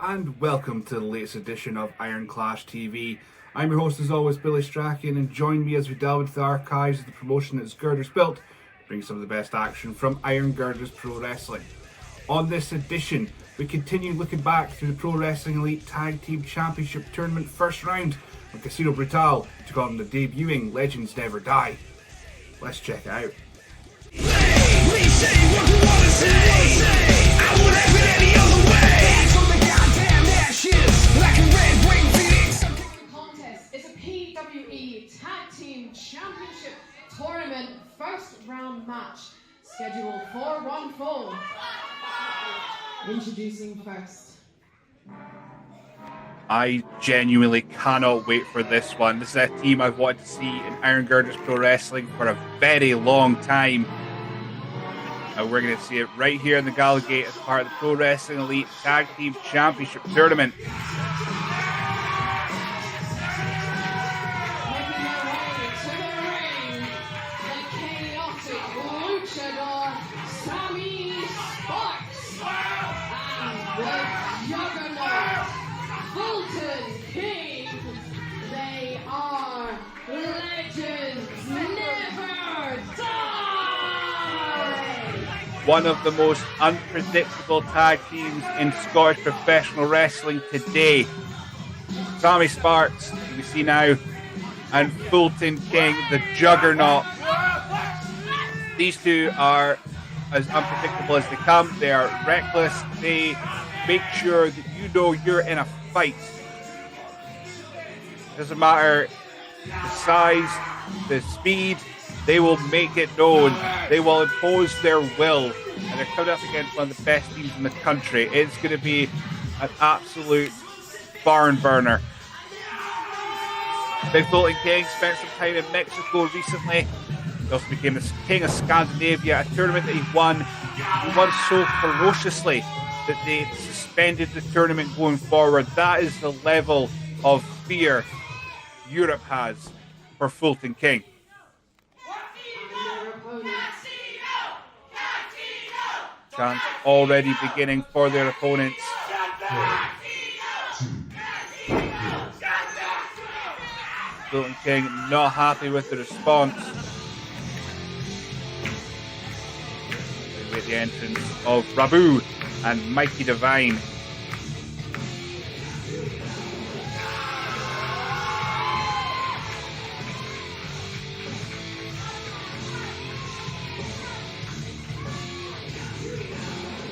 and welcome to the latest edition of Iron Clash TV. I'm your host as always, Billy Strachan, and join me as we delve into the archives of the promotion that's Girders built to bring some of the best action from Iron Girders Pro Wrestling. On this edition, we continue looking back through the Pro Wrestling Elite Tag Team Championship Tournament first round when Casino Brutale took on the debuting Legends Never Die. Let's check it out. It's a PWE Tag Team Championship Tournament first round match scheduled for one fall. Introducing first. I genuinely cannot wait for this one. This is a team I've wanted to see in Iron Girders Pro Wrestling for a very long time. And we're going to see it right here in the Gallowgate as part of the Pro Wrestling Elite Tag Team Championship Tournament. They are Legends Never Die! One of the most unpredictable tag teams in Scottish professional wrestling today. Sammy Sparks, you see now, and Fulton King, the Juggernaut. These two are as unpredictable as they come. They are reckless. They make sure that you know you're in a fight. Doesn't matter the size, the speed, they will make it known. They will impose their will. And they're coming up against one of the best teams in the country. It's going to be an absolute barn burner. Big Fulton King spent some time in Mexico recently. He also became the King of Scandinavia, a tournament that he won. He won so ferociously that they suspended the tournament going forward. That is the level of fear Europe has for Fulton King. Chants already beginning for their opponents. Fulton King not happy with the response. With the entrance of Rabu and Mikey Divine.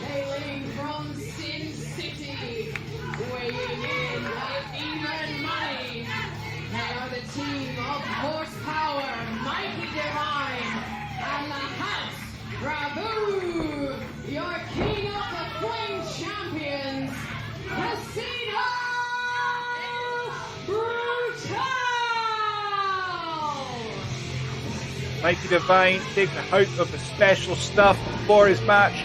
Hailing from Sin City, weighing in at even money, they are the team of horsepower, Mikey Divine, and the House Rabu, your king of the Flame Champions, Casino Brutale! Mikey Divine takes a out of the special stuff for his match.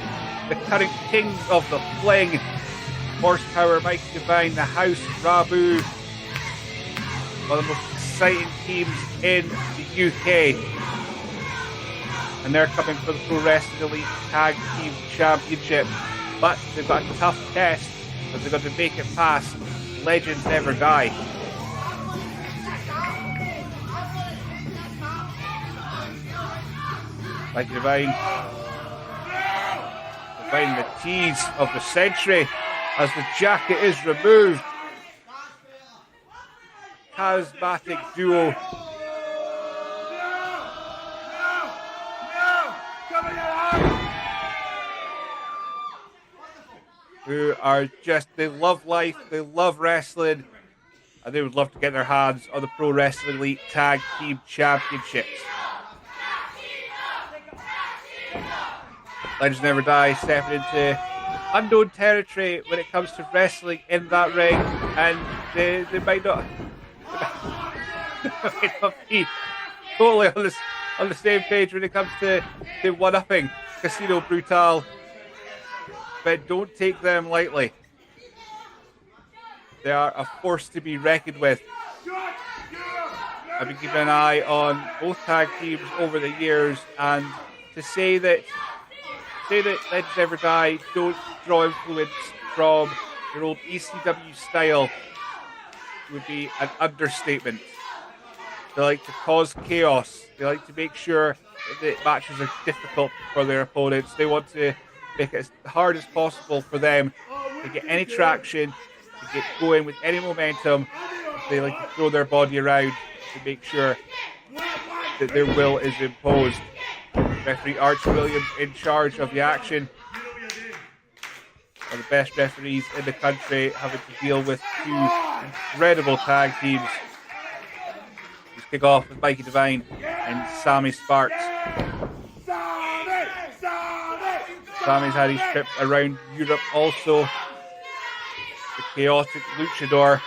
The current king of the fling. Horsepower Mikey Divine, the House Rabu. One of the most exciting teams in the UK. And they're coming for the Pro Wrestling Elite Tag Team Championship. But they've got a tough test, but they've got to make it past Legends Never Die. Mikey Divine finding the tease of the century as the jacket is removed. Charismatic duo. Who are just, they love life, they love wrestling, and they would love to get their hands on the Pro Wrestling Elite Tag Team Championships. Legends Never Die stepping into unknown territory when it comes to wrestling in that ring, and they might not be totally on the same page when it comes to one-upping Casino Brutale. But don't take them lightly. They are a force to be reckoned with. I've been keeping an eye on both tag teams over the years, and to say that Legends Never Die don't draw influence from your old ECW style would be an understatement. They like to cause chaos. They like to make sure that the matches are difficult for their opponents. They want to make it as hard as possible for them to get any traction, to get going with any momentum. They like to throw their body around to make sure that their will is imposed. Referee Archie Williams in charge of the action. One of the best referees in the country, having to deal with two incredible tag teams. Let's kick off with Mikey Devine and Sammy Sparks. Sammy's had his trip around Europe also. The chaotic luchador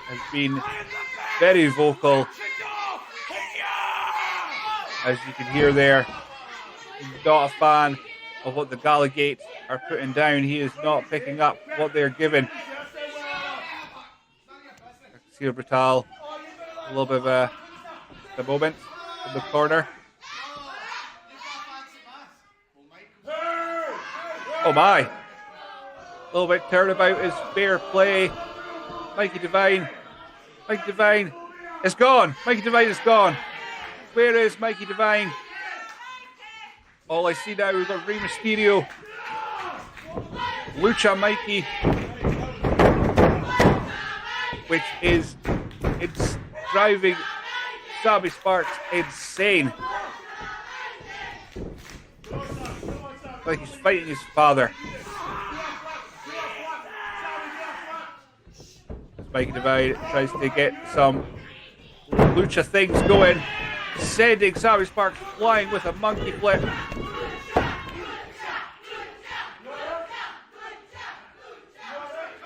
has been very vocal. As you can hear there, he's not a fan of what the Gallowgate are putting down. He is not picking up what they're giving. See Brutale, a little bit of a moment in the corner. Oh my! A little bit turnabout is fair play. Mikey Devine is gone. Mikey Devine is gone. Where is Mikey Devine? All I see now, we've got Rey Mysterio. Lucha Mikey. Which is it's driving Sammy Sparks insane. Like he's fighting his father. Mikey Devine tries to get some lucha things going, sending Sammy Sparks flying with a monkey flip.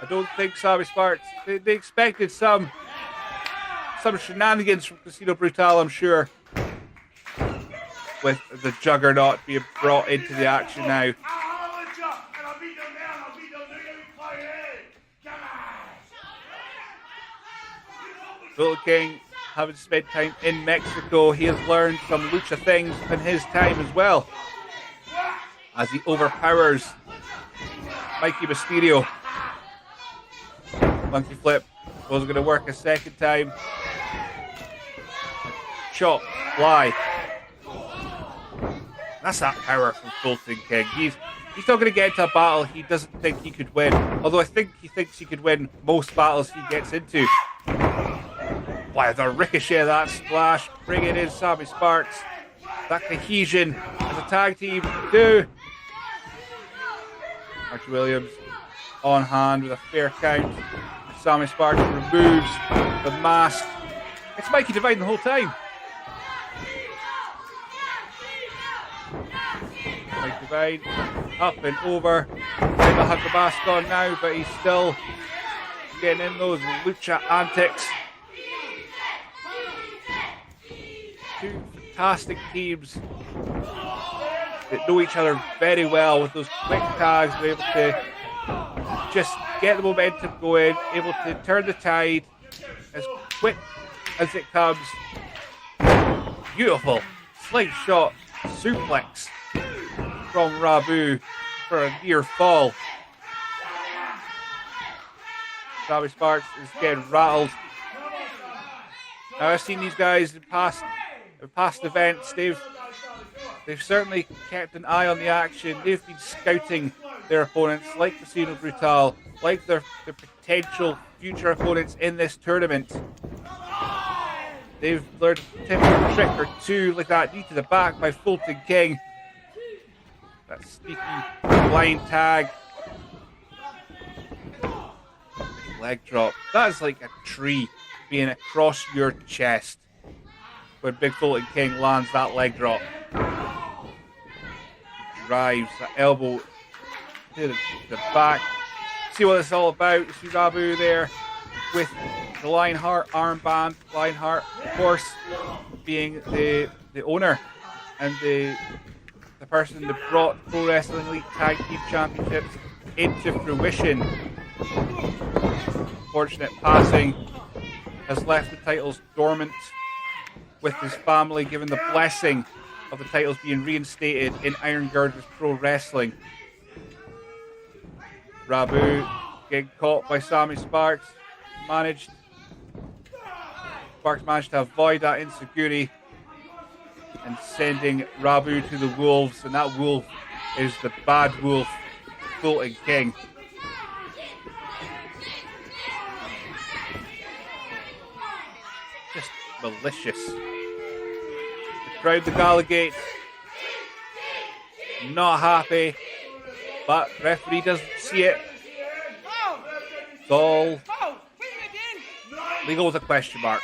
I don't think Sammy Sparks, they expected some shenanigans from Casino Brutale, I'm sure, with the Juggernaut being brought into the action now. Bullet King, having spent time in Mexico, he has learned some lucha things in his time as well, as he overpowers Mikey Mysterio. Monkey flip wasn't going to work a second time. Chop, fly. That's that power from Fulton King. He's not going to get into a battle he doesn't think he could win. Although I think he thinks he could win most battles he gets into. Wow, the ricochet of that splash, bringing in Sammy Sparks. That cohesion as a tag team do. Archie Williams on hand with a fair count. Sammy Sparks removes the mask. It's Mikey Devine the whole time. Mikey Devine up and over. Never had the mask on now, but he's still getting in those lucha antics. Two fantastic teams that know each other very well with those quick tags. They're able to just get the momentum going, able to turn the tide as quick as it comes. Beautiful slide shot suplex from Rabu for a near fall. Sammy Sparks is getting rattled. Now, I've seen these guys in past events. They've certainly kept an eye on the action. They've been scouting their opponents, like Casino Brutale, like their potential future opponents in this tournament. They've learned a tip or trick or two, like that knee to the back by Fulton King. That sneaky blind tag. Leg drop. That is like a tree being across your chest when Big Fulton King lands that leg drop. He drives that elbow to the back. See what it's all about. See Rabu there with the Lionheart armband. Lionheart, of course, being the owner and the person that brought Pro Wrestling Elite Tag Team Championships into fruition. Unfortunate passing has left the titles dormant, with his family given the blessing of the titles being reinstated in Iron Girders Pro Wrestling. Rabu getting caught by Sammy Sparks. Sparks managed to avoid that insecurity and sending Rabu to the wolves, and that wolf is the bad wolf, Fulton King. Just malicious. The crowd, the Gallowgate, not happy, but referee doesn't see it. It's all legal with a question mark.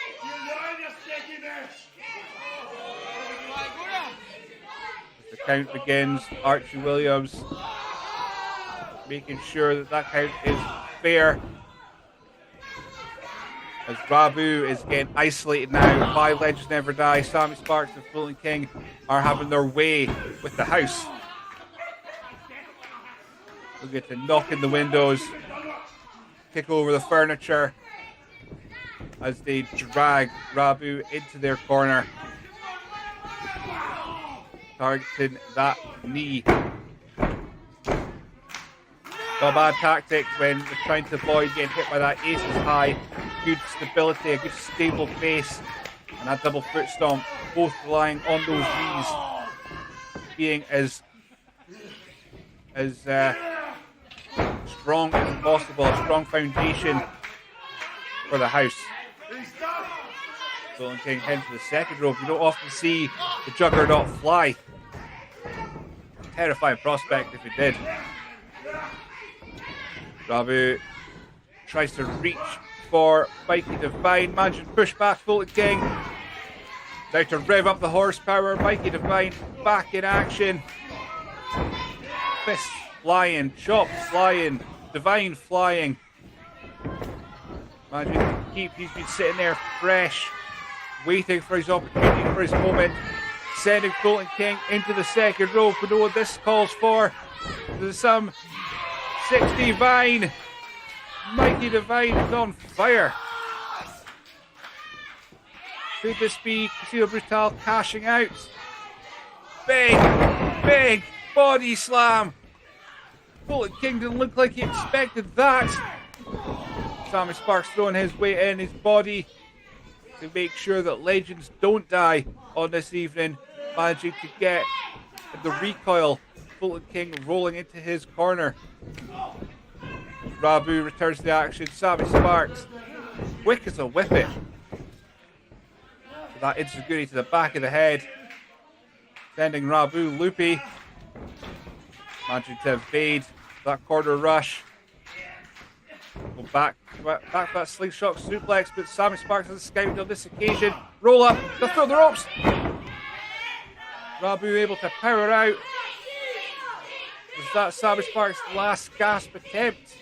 As the count begins, Archie Williams making sure that that count is fair. As Rabu is getting isolated now by Legends Never Die, Sammy Sparks and Fulton King are having their way with the house. They'll get to knock in the windows, kick over the furniture as they drag Rabu into their corner, targeting that knee. Not a bad tactic when they're trying to avoid getting hit by that aces high. Good stability, a good stable base, and that double foot stomp, both relying on those knees being as strong as possible, a strong foundation for the house. Fulton King heading to the second rope. You don't often see the juggernaut fly. Terrifying prospect if he did. Rabu tries to reach for Mikey Devine. Managing to push back Fulton King. Now to rev up the horsepower. Mikey Devine back in action. Fists flying, chops flying, Devine flying. Managing to keep, he's been sitting there fresh, waiting for his opportunity, for his moment. Sending Fulton King into the second rope. We know what this calls for. There's some 60 Vine. Mikey Devine is on fire. Could this be Casino Brutale cashing out? Big body slam. Fulton King didn't look like he expected that. Sammy Sparks throwing his weight in, his body, to make sure that legends don't die on this evening. Managing to get the recoil. Fulton King rolling into his corner. Rabu returns to the action. Sammy Sparks, quick as a whippet. That insecurity to the back of the head, sending Rabu loopy. Managing to evade that corner rush. Go back that slingshot suplex, but Sammy Sparks has scouted on this occasion. Roll up, they'll throw the ropes. Rabu able to power out. Was that Sammy Sparks' last gasp attempt?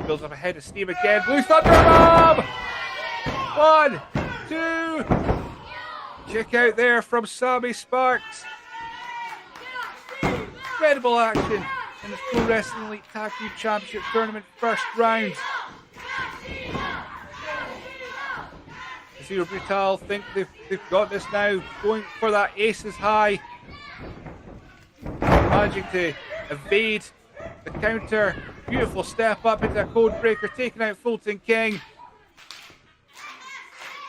Builds up a head of steam again. Blue Thunder Bomb! 1, 2. Kick out there from Sammy Sparks. Incredible action in the Pro Wrestling Elite Tag Team Championship Tournament first round. Casino Brutale think they've got this now, going for that aces high. Managing to evade the counter. Beautiful step up into a code breaker, taking out Fulton King.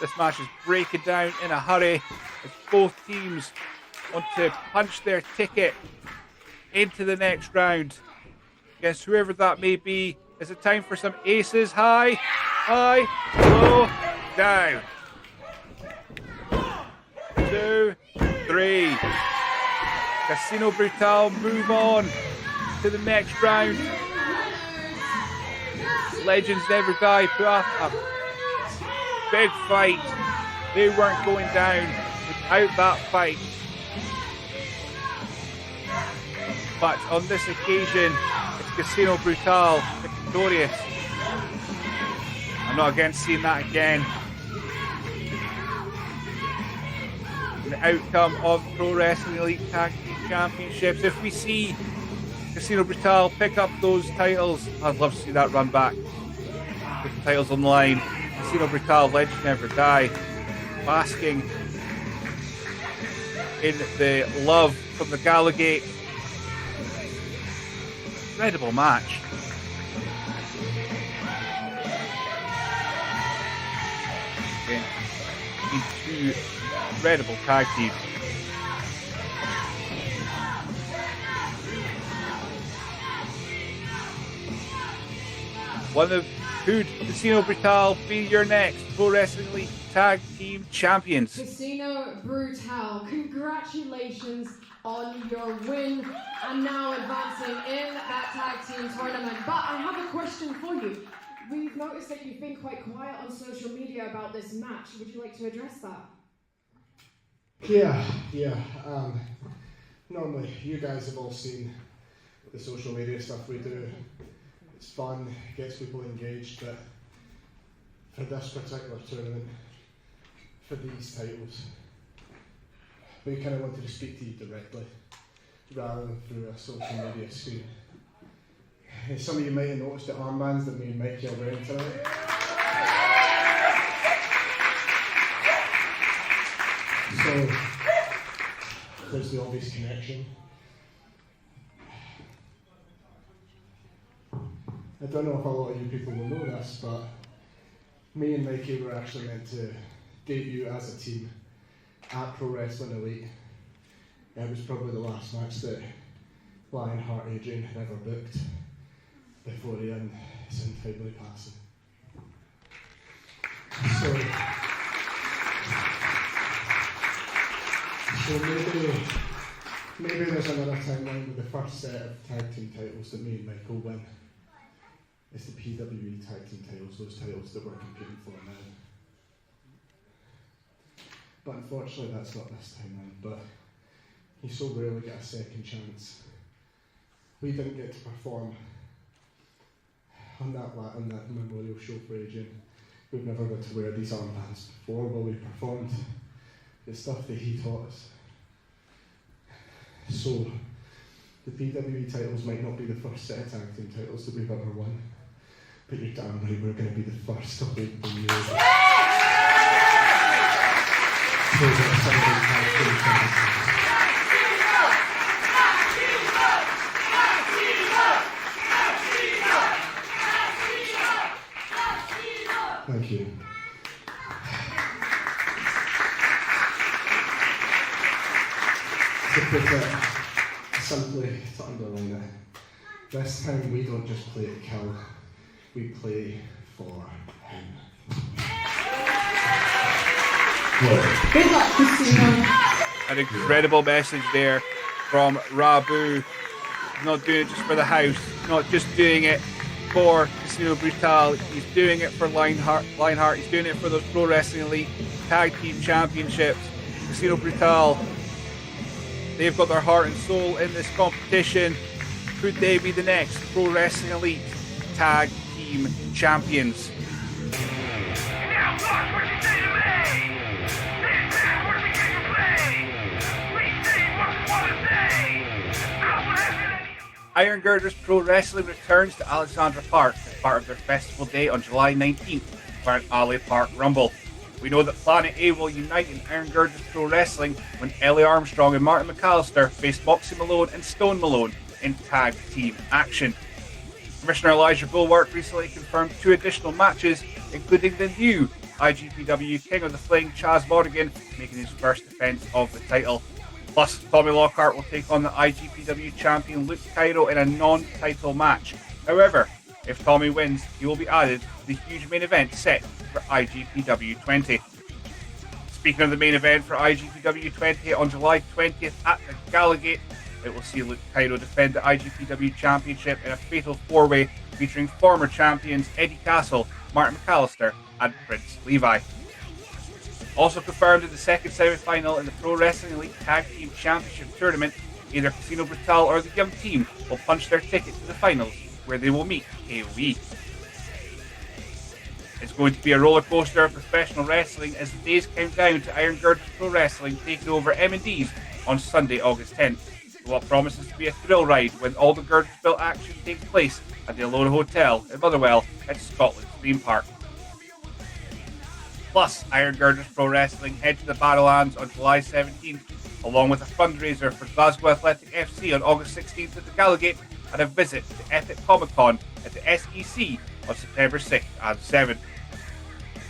This match is breaking down in a hurry as both teams want to punch their ticket into the next round against whoever that may be. Is it time for some aces? High, low, down. 2, 3. Casino Brutale move on to the next round. Legends Never Die put up a big fight. They weren't going down without that fight. But on this occasion, it's Casino Brutale victorious. I'm not against seeing that again. The outcome of Pro Wrestling Elite Tag Team Championships. If we see Casino Brutale pick up those titles, I'd love to see that run back with the titles on the line. Casino Brutale, Legends Never Die, basking in the love from the Gallowgate. Incredible match. two incredible tag teams. Could Casino Brutale be your next Pro Wrestling Elite Tag Team Champions? Casino Brutale, congratulations on your win and now advancing in that tag team tournament. But I have a question for you. We've noticed that you've been quite quiet on social media about this match. Would you like to address that? Yeah. Normally, you guys have all seen the social media stuff we do. It's fun, gets people engaged, but for this particular tournament, for these titles, we kind of wanted to speak to you directly, rather than through a social media screen. Some of you might have noticed the armbands that me and Mikey are wearing tonight. So, there's the obvious connection. I don't know if a lot of you people will know this, but me and Mikey were actually meant to debut as a team at Pro Wrestling Elite. It was probably the last match that Lionheart Adrian had ever booked before Ian is untimely passing. So maybe there's another timeline with the first set of tag team titles that me and Michael win. It's the PWE tag team titles, those titles that we're competing for now. But unfortunately that's not this timeline, but you so rarely get a second chance. We didn't get to perform on that memorial show for Adrian. We've never got to wear these armbands before while we performed the stuff that he taught us. So, the PWE titles might not be the first set of tag team titles that we've ever won, but you're damn right we're going to be the first to hold them you over. Thank you. To put it simply, to underline it, this time we don't just play to kill, we play for him. Good luck, Casino. An incredible message there from Rabu. He's not doing it just for the house, not just doing it for Casino Brutale, he's doing it for Lionheart, he's doing it for those Pro Wrestling Elite Tag Team Championships. Casino Brutale, they've got their heart and soul in this competition. Could they be the next Pro Wrestling Elite Tag Team Champions? Iron Girders Pro Wrestling returns to Alexandra Park as part of their festival day on July 19th for an Alley Park Rumble. We know that Planet A will unite in Iron Girders Pro Wrestling when Ellie Armstrong and Martin McAllister face Moxie Malone and Stone Malone in tag team action. Commissioner Elijah Bulwark recently confirmed 2 additional matches, including the new IGPW King of the Fling, Chaz Morrigan, making his first defence of the title. Plus, Tommy Lockhart will take on the IGPW champion Luke Cairo in a non-title match. However, if Tommy wins, he will be added to the huge main event set for IGPW 20. Speaking of the main event for IGPW 20, on July 20th at the Gallowgate, it will see Luke Cairo defend the IGPW Championship in a fatal 4-way featuring former champions Eddie Castle, Martin McAllister and Prince Levi. Also confirmed in the second semi-final in the Pro Wrestling Elite Tag Team Championship Tournament, either Casino Brutale or the Young Team will punch their ticket to the finals, where they will meet PWE. It's going to be a roller coaster of professional wrestling as the days count down to Iron Girders Pro Wrestling taking over M&D's on Sunday, August 10th. What promises to be a thrill ride when all the Girders built action takes place at the Alona Hotel in Motherwell at Scotland's theme park. Plus, Iron Girders Pro Wrestling head to the Barrowlands on July 17th, along with a fundraiser for Glasgow Athletic FC on August 16th at the Gallowgate, and a visit to Epic Comic Con at the SEC on September 6th and 7th.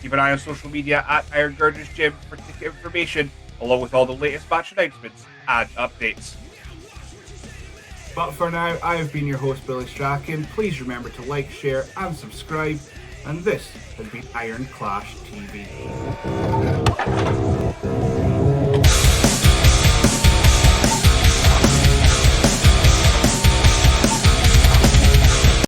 Keep an eye on social media at Iron Girders Gym for ticket information, along with all the latest match announcements and updates. But for now, I have been your host, Billy Strachan. Please remember to like, share, and subscribe. And this has been Iron Clash TV.